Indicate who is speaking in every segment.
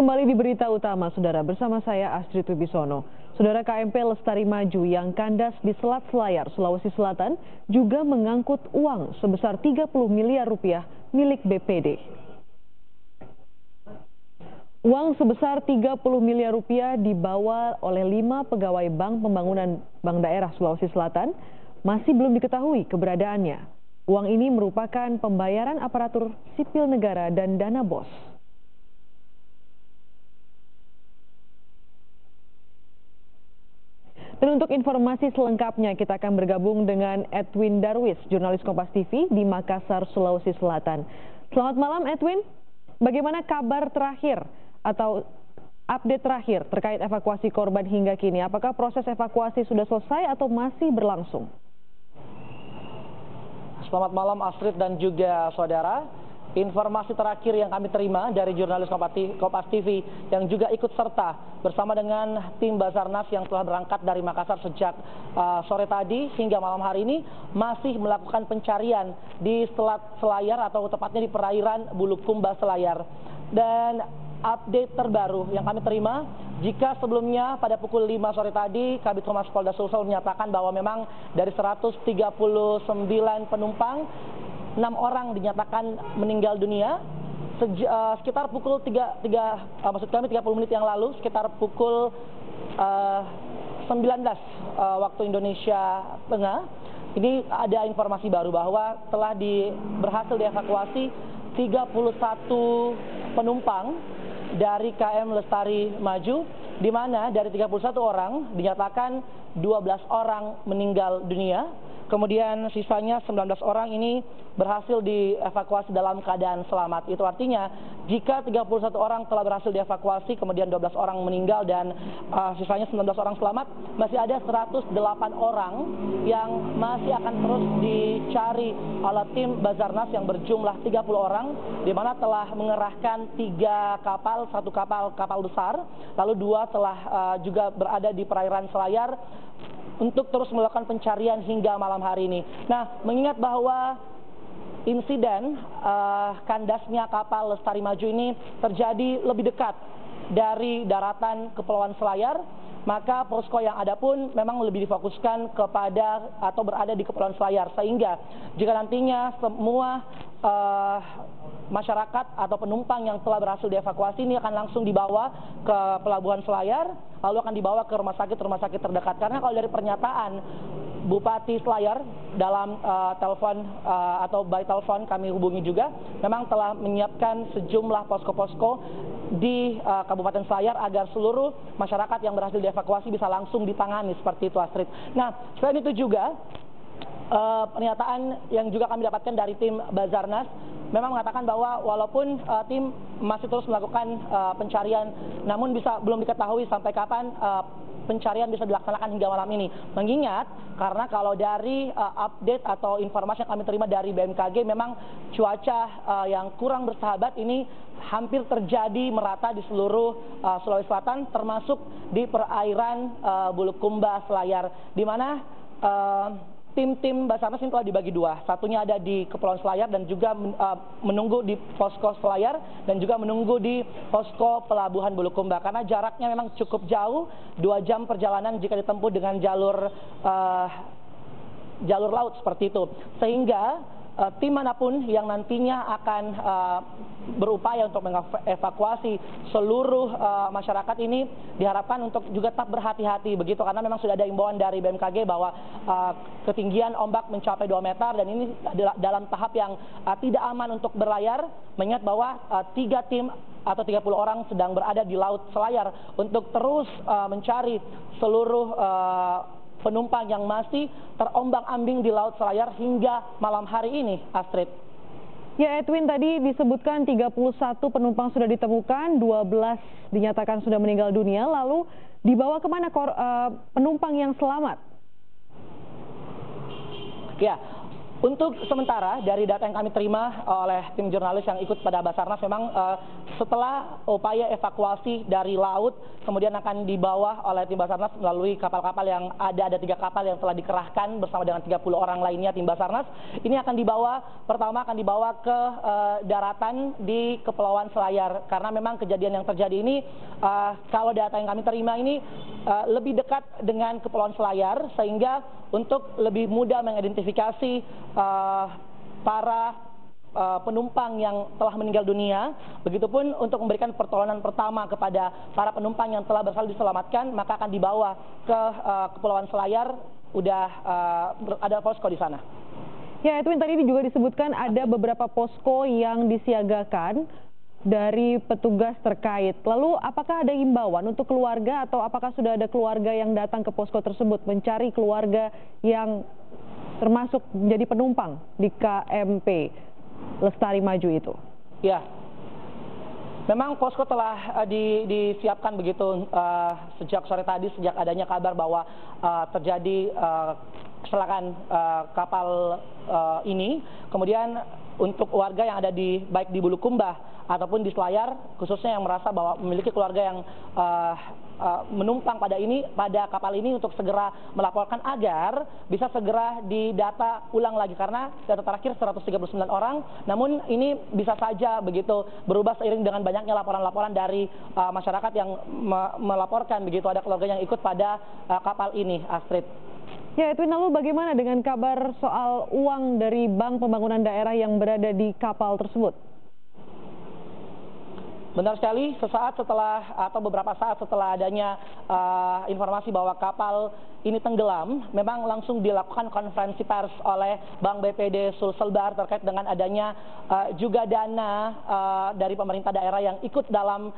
Speaker 1: Kembali di berita utama, Saudara, bersama saya Astrid Wibisono. Saudara, KMP Lestari Maju yang kandas di Selat Selayar, Sulawesi Selatan juga mengangkut uang sebesar 30 miliar rupiah milik BPD. Uang sebesar 30 miliar rupiah dibawa oleh 5 pegawai Bank Pembangunan Bank Daerah Sulawesi Selatan, masih belum diketahui keberadaannya. Uang ini merupakan pembayaran aparatur sipil negara dan dana BOS. Dan untuk informasi selengkapnya kita akan bergabung dengan Edwin Darwis, jurnalis Kompas TV di Makassar, Sulawesi Selatan. Selamat malam Edwin, bagaimana kabar terakhir atau update terakhir terkait evakuasi korban hingga kini? Apakah proses evakuasi sudah selesai atau masih berlangsung?
Speaker 2: Selamat malam Astrid dan juga saudara. Informasi terakhir yang kami terima dari jurnalis Kompas TV yang juga ikut serta bersama dengan tim Basarnas yang telah berangkat dari Makassar sejak sore tadi hingga malam hari ini masih melakukan pencarian di Selat Selayar atau tepatnya di perairan Bulukumba Selayar. Dan update terbaru yang kami terima, jika sebelumnya pada pukul 5 sore tadi Kabid Humas Polda Sulsel menyatakan bahwa memang dari 139 penumpang 6 orang dinyatakan meninggal dunia. Sekitar pukul 30 menit yang lalu, sekitar pukul 19 waktu Indonesia Tengah, ini ada informasi baru bahwa telah berhasil dievakuasi 31 penumpang dari KM Lestari Maju, di mana dari 31 orang dinyatakan 12 orang meninggal dunia. Kemudian sisanya 19 orang ini berhasil dievakuasi dalam keadaan selamat. Itu artinya jika 31 orang telah berhasil dievakuasi, kemudian 12 orang meninggal dan sisanya 19 orang selamat, masih ada 108 orang yang masih akan terus dicari oleh tim Basarnas yang berjumlah 30 orang, di mana telah mengerahkan 3 kapal, 1 kapal besar, lalu 2 telah juga berada di perairan Selayar untuk terus melakukan pencarian hingga malam hari ini. Nah, mengingat bahwa insiden kandasnya kapal Lestari Maju ini terjadi lebih dekat dari daratan Kepulauan Selayar, maka posko yang ada pun memang lebih difokuskan kepada atau berada di Kepulauan Selayar, sehingga jika nantinya semua masyarakat atau penumpang yang telah berhasil dievakuasi ini akan langsung dibawa ke Pelabuhan Selayar, lalu akan dibawa ke rumah sakit terdekat. Karena kalau dari pernyataan Bupati Selayar dalam telepon atau by telepon kami hubungi juga, memang telah menyiapkan sejumlah posko-posko di Kabupaten Selayar agar seluruh masyarakat yang berhasil dievakuasi bisa langsung ditangani, seperti itu Astrid. Nah, selain itu juga pernyataan yang juga kami dapatkan dari tim Basarnas memang mengatakan bahwa walaupun tim masih terus melakukan pencarian, namun belum diketahui sampai kapan pencarian bisa dilaksanakan hingga malam ini. Mengingat karena kalau dari update atau informasi yang kami terima dari BMKG, memang cuaca yang kurang bersahabat ini hampir terjadi merata di seluruh Sulawesi Selatan, termasuk di perairan Bulukumba Selayar, di mana tim Basarnas ini telah dibagi 2. Satunya ada di Kepulauan Selayar dan juga menunggu di posko Selayar dan juga menunggu di posko Pelabuhan Bulukumba. Karena jaraknya memang cukup jauh, 2 jam perjalanan jika ditempuh dengan jalur laut seperti itu. Sehingga tim manapun yang nantinya akan berupaya untuk mengevakuasi seluruh masyarakat ini diharapkan untuk juga tetap berhati-hati begitu, karena memang sudah ada imbauan dari BMKG bahwa ketinggian ombak mencapai 2 meter dan ini adalah dalam tahap yang tidak aman untuk berlayar, mengingat bahwa 3 tim atau 30 orang sedang berada di Laut Selayar untuk terus mencari seluruh penumpang yang masih terombang-ambing di Laut Selayar hingga malam hari ini, Astrid.
Speaker 1: Ya Edwin, tadi disebutkan 31 penumpang sudah ditemukan, 12 dinyatakan sudah meninggal dunia, lalu dibawa kemana penumpang yang selamat?
Speaker 2: Ya, Untuk sementara dari data yang kami terima oleh tim jurnalis yang ikut pada Basarnas, memang setelah upaya evakuasi dari laut kemudian akan dibawa oleh tim Basarnas melalui kapal-kapal yang ada 3 kapal yang telah dikerahkan bersama dengan 30 orang lainnya tim Basarnas. Ini akan pertama akan dibawa ke daratan di Kepulauan Selayar, karena memang kejadian yang terjadi ini kalau data yang kami terima ini lebih dekat dengan Kepulauan Selayar, sehingga untuk lebih mudah mengidentifikasi para penumpang yang telah meninggal dunia, begitupun untuk memberikan pertolongan pertama kepada para penumpang yang telah berhasil diselamatkan, maka akan dibawa ke Kepulauan Selayar. Ada posko di sana.
Speaker 1: Ya, Edwin, tadi juga disebutkan ada beberapa posko yang disiagakan dari petugas terkait. Lalu apakah ada himbauan untuk keluarga atau apakah sudah ada keluarga yang datang ke posko tersebut mencari keluarga yang termasuk menjadi penumpang di KMP Lestari Maju itu?
Speaker 2: Ya, memang posko telah disiapkan begitu sejak sore tadi, sejak adanya kabar bahwa terjadi kecelakaan kapal ini. Kemudian untuk warga yang ada baik di Bulukumba ataupun di Selayar, khususnya yang merasa bahwa memiliki keluarga yang menumpang pada kapal ini, untuk segera melaporkan agar bisa segera didata ulang lagi, karena data terakhir 139 orang. Namun ini bisa saja begitu berubah seiring dengan banyaknya laporan-laporan dari masyarakat yang melaporkan begitu ada keluarga yang ikut pada kapal ini, Astrid.
Speaker 1: Ya, Edwin, lalu bagaimana dengan kabar soal uang dari Bank Pembangunan Daerah yang berada di kapal tersebut?
Speaker 2: Benar sekali, sesaat setelah atau beberapa saat setelah adanya informasi bahwa kapal ini tenggelam, memang langsung dilakukan konferensi pers oleh Bank BPD Sulselbar terkait dengan adanya juga dana dari pemerintah daerah yang ikut dalam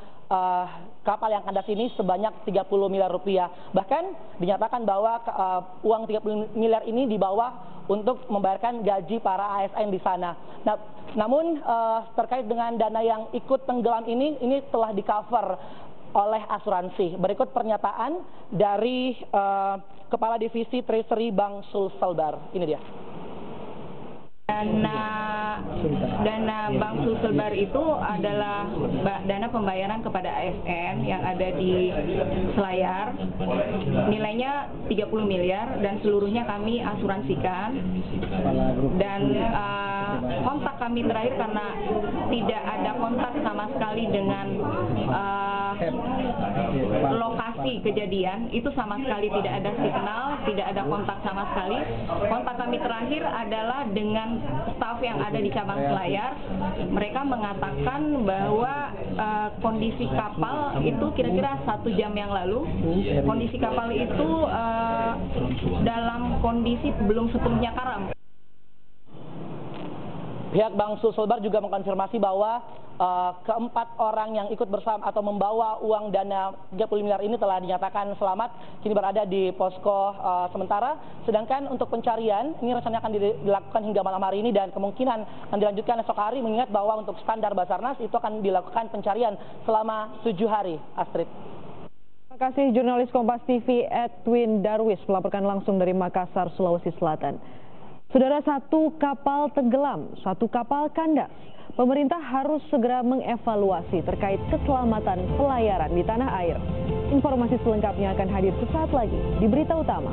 Speaker 2: kapal yang kandas ini sebanyak 30 miliar rupiah. Bahkan dinyatakan bahwa uang 30 miliar ini dibawa untuk membayarkan gaji para ASN di sana. Namun terkait dengan dana yang ikut tenggelam ini telah di-cover oleh asuransi. Berikut pernyataan dari Kepala Divisi Treasury Bank Sulselbar. Ini dia.
Speaker 3: Dana Bank Sulselbar itu adalah dana pembayaran kepada ASN yang ada di Selayar, nilainya 30 miliar dan seluruhnya kami asuransikan. Dan kontak kami terakhir, karena tidak ada kontak sama sekali dengan lokasi kejadian, itu sama sekali tidak ada signal, tidak ada kontak sama sekali. Kontak kami terakhir adalah dengan staf yang ada di cabang Selayar. Mereka mengatakan bahwa kondisi kapal itu kira-kira 1 jam yang lalu, kondisi kapal itu dalam kondisi belum sepenuhnya karam.
Speaker 2: Pihak Bank Sulselbar juga mengkonfirmasi bahwa keempat orang yang ikut bersama atau membawa uang dana 30 miliar ini telah dinyatakan selamat, kini berada di posko sementara. Sedangkan untuk pencarian ini rencananya akan dilakukan hingga malam hari ini dan kemungkinan akan dilanjutkan esok hari, mengingat bahwa untuk standar Basarnas itu akan dilakukan pencarian selama 7 hari. Astrid.
Speaker 1: Terima kasih jurnalis Kompas TV Edwin Darwis melaporkan langsung dari Makassar, Sulawesi Selatan. Saudara, 1 kapal tenggelam, 1 kapal kandas. Pemerintah harus segera mengevaluasi terkait keselamatan pelayaran di tanah air. Informasi selengkapnya akan hadir sesaat lagi di Berita Utama.